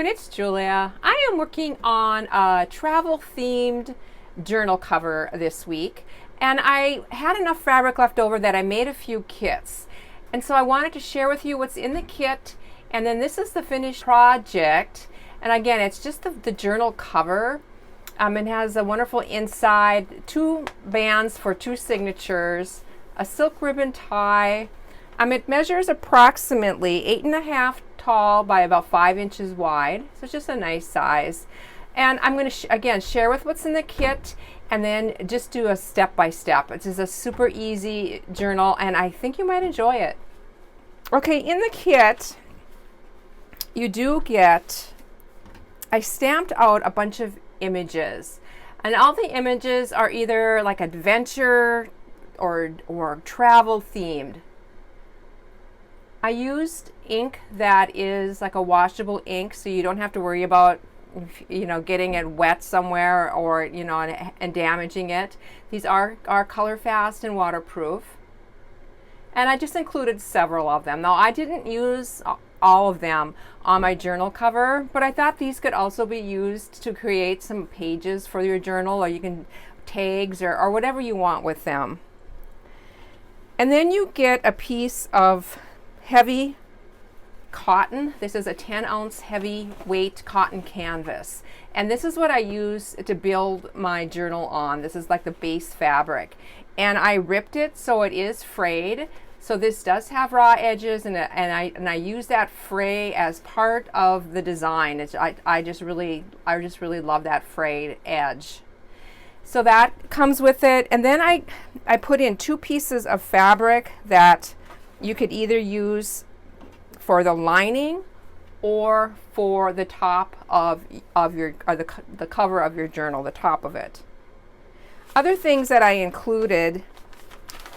it's Julia. I am working on a travel themed journal cover this week, and I had enough fabric left over that I made a few kits. And so I wanted to share with you what's in the kit, and then this is the finished project. And again, it's just the journal cover. It has a wonderful inside, 2 bands for 2 signatures, a silk ribbon tie. It measures approximately 8.5 tall by about 5 inches wide, so it's just a nice size. And I'm going to again share with what's in the kit, and then just do a step-by-step. It's just a super easy journal, and I think you might enjoy it. Okay, in the kit, you do get, I stamped out a bunch of images, and all the images are either like adventure or travel themed. I used ink that is like a washable ink, so you don't have to worry about getting it wet somewhere or and damaging it. These are color fast and waterproof, and I just included several of them. Now, I didn't use all of them on my journal cover, but I thought these could also be used to create some pages for your journal, or you can tags or whatever you want with them. And then you get a piece of heavy cotton. This is a 10-ounce heavy weight cotton canvas, and this is what I use to build my journal on. This is like the base fabric, and I ripped it so it is frayed. So this does have raw edges, and I use that fray as part of the design. I just really love that frayed edge. So that comes with it, and then I put in 2 pieces of fabric that you could either use for the lining or for the top of the cover of your journal, the top of it. Other things that I included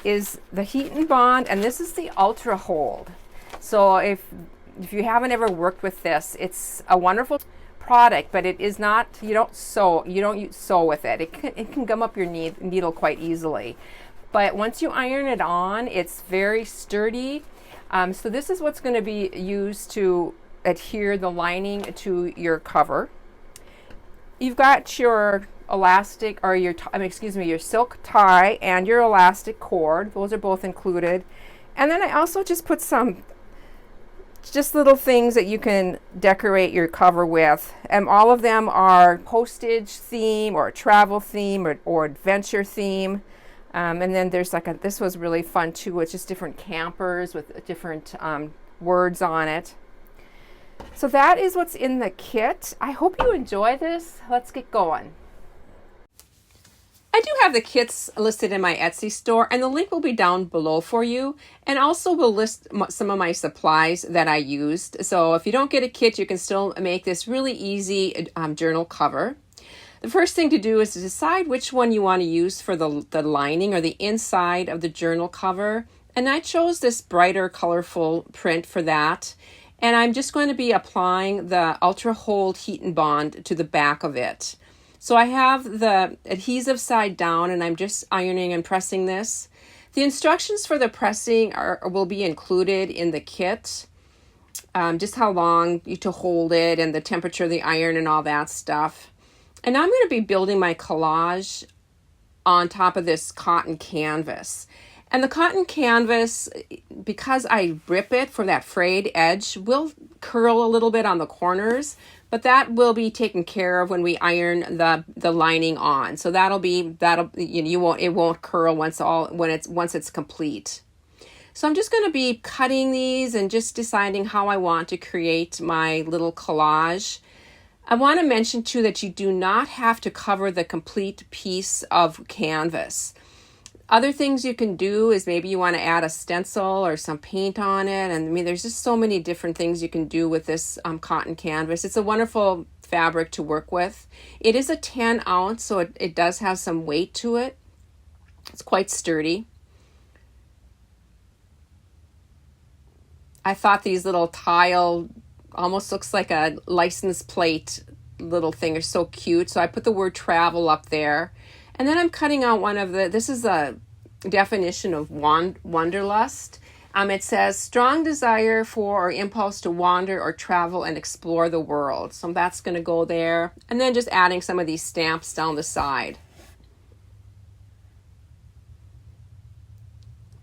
is the heat and bond, and this is the Ultra Hold. So if you haven't ever worked with this, it's a wonderful product, but it is not, you don't sew with it. It can gum up your needle quite easily. But once you iron it on, it's very sturdy. So this is what's going to be used to adhere the lining to your cover. You've got your elastic, or your silk tie and your elastic cord. Those are both included. And then I also just put some little things that you can decorate your cover with. And all of them are postage theme or travel theme or adventure theme. And then there's this was really fun too. It's just different campers with different words on it. So that is what's in the kit. I hope you enjoy this. Let's get going. I do have the kits listed in my Etsy store, and the link will be down below for you. And also will list some of my supplies that I used. So if you don't get a kit, you can still make this really easy journal cover. The first thing to do is to decide which one you want to use for the lining or the inside of the journal cover. And I chose this brighter, colorful print for that. And I'm just going to be applying the Ultra Hold Heat and Bond to the back of it. So I have the adhesive side down, and I'm just ironing and pressing this. The instructions for the pressing will be included in the kit. Just how long to hold it and the temperature of the iron and all that stuff. And now I'm going to be building my collage on top of this cotton canvas. And the cotton canvas, because I rip it for that frayed edge, will curl a little bit on the corners, but that will be taken care of when we iron the lining on. So it won't curl once it's complete. So I'm just going to be cutting these and just deciding how I want to create my little collage. I want to mention too that you do not have to cover the complete piece of canvas. Other things you can do is maybe you want to add a stencil or some paint on it. And there's just so many different things you can do with this cotton canvas. It's a wonderful fabric to work with. It is a 10-ounce, so it does have some weight to it. It's quite sturdy. I thought these little tile almost looks like a license plate little thing are so cute. So I put the word travel up there. And then I'm cutting out this is a definition of wanderlust. It says strong desire for or impulse to wander or travel and explore the world. So that's going to go there. And then just adding some of these stamps down the side.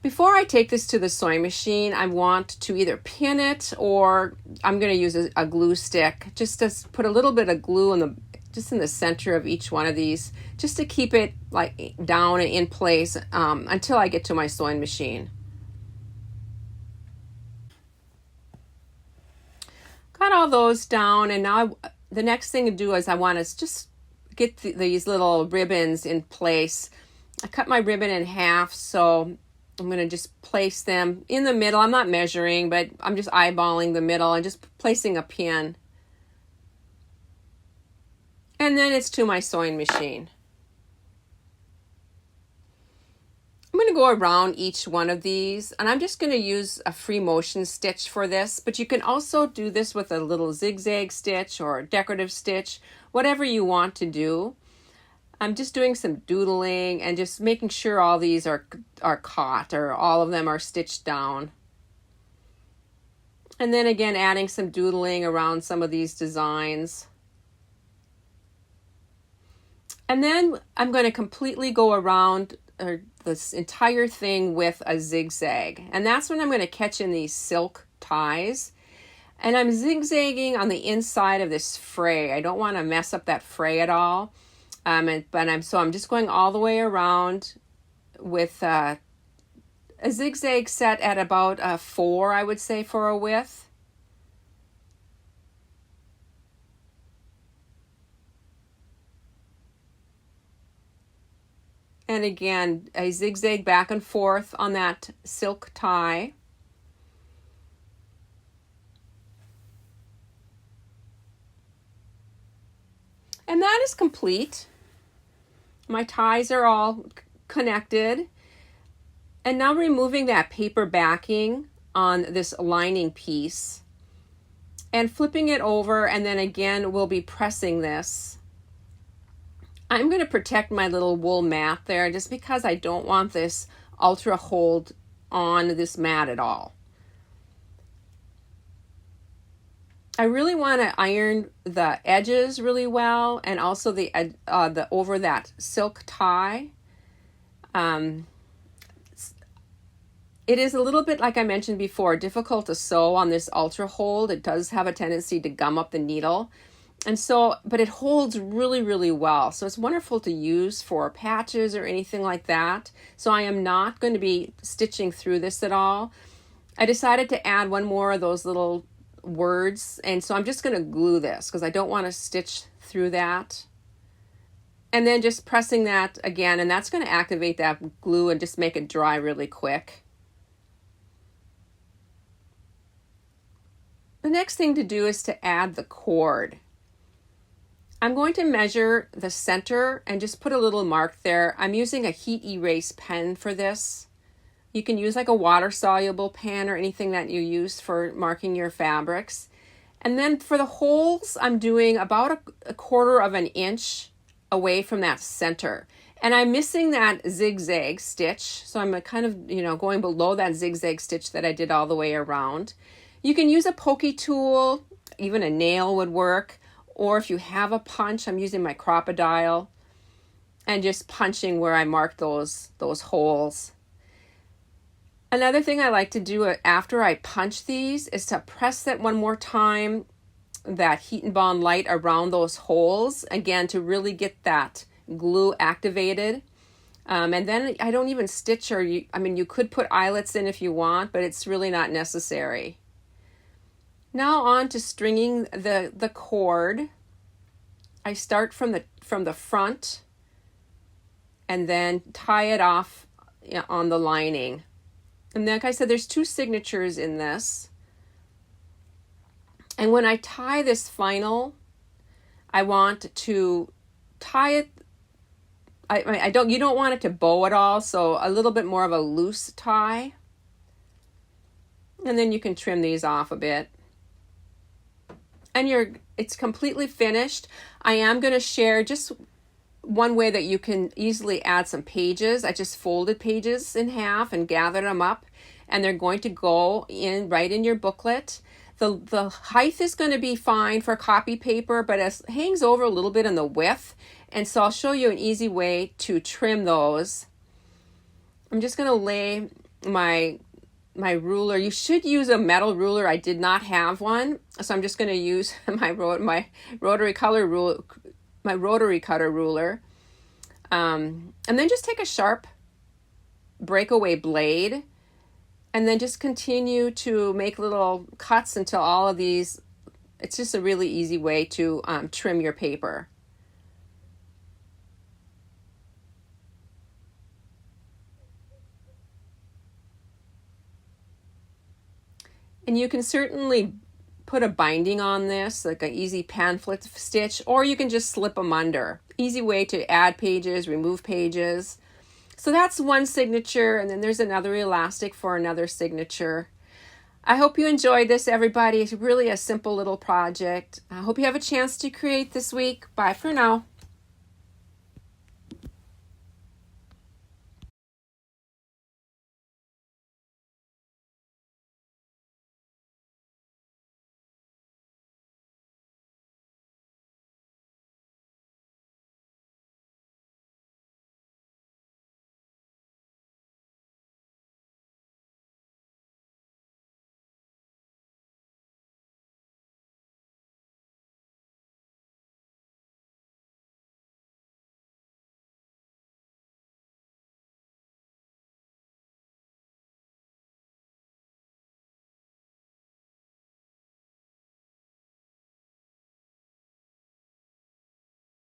Before I take this to the sewing machine, I want to either pin it or I'm going to use a glue stick just to put a little bit of glue in the center of each one of these, just to keep it like down and in place until I get to my sewing machine. Got all those down, and now the next thing to do is I want to just get these little ribbons in place. I cut my ribbon in half, so I'm going to just place them in the middle. I'm not measuring, but I'm just eyeballing the middle and just placing a pin. And then it's to my sewing machine. I'm going to go around each one of these, and I'm just going to use a free motion stitch for this, but you can also do this with a little zigzag stitch or a decorative stitch, whatever you want to do. I'm just doing some doodling and just making sure all these are caught, or all of them are stitched down. And then again, adding some doodling around some of these designs. And then I'm going to completely go around this entire thing with a zigzag. And that's when I'm going to catch in these silk ties. And I'm zigzagging on the inside of this fray. I don't want to mess up that fray at all. So I'm just going all the way around with a zigzag set at about a 4, I would say, for a width. And again, a zigzag back and forth on that silk tie. And that is complete. My ties are all connected. And now removing that paper backing on this lining piece and flipping it over, and then again we'll be pressing this. I'm going to protect my little wool mat there just because I don't want this ultra hold on this mat at all. I really want to iron the edges really well, and also the over that silk tie. It is a little bit, like I mentioned before, difficult to sew on this ultra hold. It does have a tendency to gum up the needle. And so, but it holds really, really well. So it's wonderful to use for patches or anything like that. So I am not going to be stitching through this at all. I decided to add one more of those little words. And so I'm just going to glue this because I don't want to stitch through that. And then just pressing that again, and that's going to activate that glue and just make it dry really quick. The next thing to do is to add the cord. I'm going to measure the center and just put a little mark there. I'm using a heat erase pen for this. You can use like a water soluble pen or anything that you use for marking your fabrics. And then for the holes, I'm doing about a 1/4 of an inch away from that center. And I'm missing that zigzag stitch. So I'm kind of, going below that zigzag stitch that I did all the way around. You can use a pokey tool, even a nail would work. Or if you have a punch, I'm using my crocodile and just punching where I marked those holes. Another thing I like to do after I punch these is to press that one more time, that heat and bond light around those holes, again, to really get that glue activated. And then I don't even stitch, you could put eyelets in if you want, but it's really not necessary. Now on to stringing the cord. I start from the front and then tie it off on the lining. And like I said, there's 2 signatures in this. And when I tie this final, I want to tie it. You don't want it to bow at all, so a little bit more of a loose tie. And then you can trim these off a bit. And it's completely finished. I am going to share just one way that you can easily add some pages. I just folded pages in half and gathered them up. and they're going to go in right in your booklet. The height is going to be fine for copy paper, but it hangs over a little bit in the width. And so I'll show you an easy way to trim those. I'm just going to lay my ruler. You should use a metal ruler. I did not have one, so I'm just going to use my rotary cutter ruler. And then just take a sharp breakaway blade and then just continue to make little cuts until all of these, it's just a really easy way to trim your paper. And you can certainly put a binding on this, like an easy pamphlet stitch, or you can just slip them under. Easy way to add pages, remove pages. So that's one signature, and then there's another elastic for another signature. I hope you enjoyed this, everybody. It's really a simple little project. I hope you have a chance to create this week. Bye for now.